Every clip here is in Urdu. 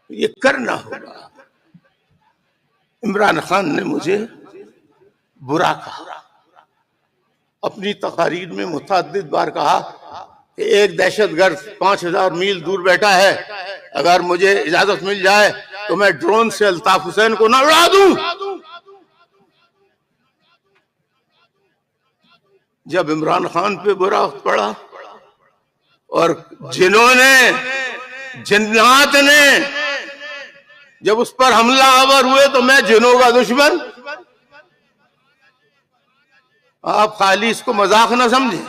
یہ کرنا ہوگا. عمران خان نے مجھے برا کہا، اپنی تقاریر میں متعدد بار کہا کہ ایک دہشت گرد 5000 میل دور بیٹھا ہے، اگر مجھے اجازت مل جائے تو میں ڈرون سے الطاف حسین کو نہ اڑا دوں. جب عمران خان پہ برا وقت پڑا اور جنہوں نے جنات نے جب اس پر حملہ آور ہوئے تو میں جنوں کا دشمن. آپ خالی اس کو مذاق نہ سمجھیں،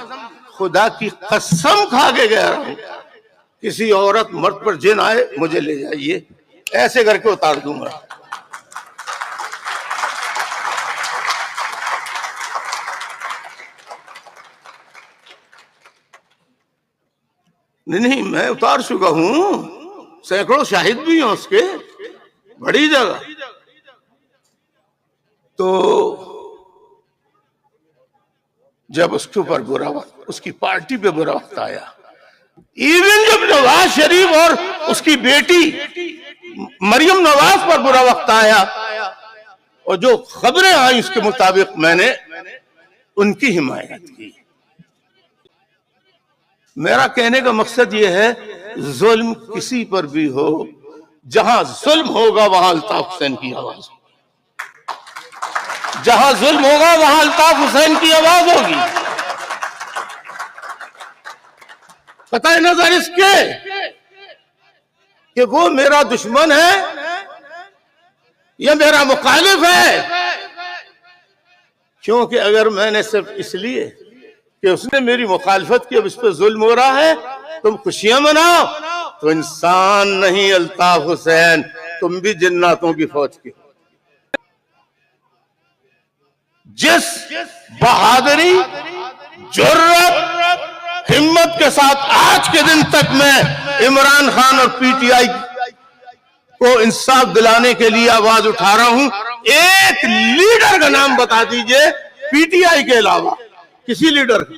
خدا کی قسم کھا کے کہہ رہا ہوں، کسی عورت مرد پر جن آئے مجھے لے جائیے، ایسے کر کے اتار دوں گا. نہیں میں اتار چکا ہوں، سینکڑوں شاہد بھی ہیں اس کے، بڑی جگہ. تو جب اس کے اوپر برا وقت، اس کی پارٹی پہ برا وقت آیا، ایون جب نواز شریف اور اس کی بیٹی مریم نواز پر برا وقت آیا اور جو خبریں آئیں اس کے مطابق میں نے ان کی حمایت کی. میرا کہنے کا مقصد یہ ہے، ظلم کسی پر بھی ہو، جہاں ظلم ہوگا وہاں الطاف حسین کی آواز ہوگی، جہاں ظلم ہوگا وہاں الطاف حسین کی آواز ہوگی. قطع نظر اس کے کہ وہ میرا دشمن ہے یا میرا مخالف ہے، کیونکہ اگر میں نے صرف اس لیے کہ اس نے میری مخالفت کی اب اس پہ ظلم ہو رہا ہے تم خوشیاں مناؤ، تو انسان نہیں الطاف حسین، تم بھی جناتوں کی فوج کے. جس بہادری، جرأت، ہمت کے ساتھ آج کے دن تک میں عمران خان اور پی ٹی آئی کو انصاف دلانے کے لیے آواز اٹھا رہا ہوں، ایک لیڈر کا نام بتا دیجئے پی ٹی آئی کے علاوہ، کسی لیڈر کا.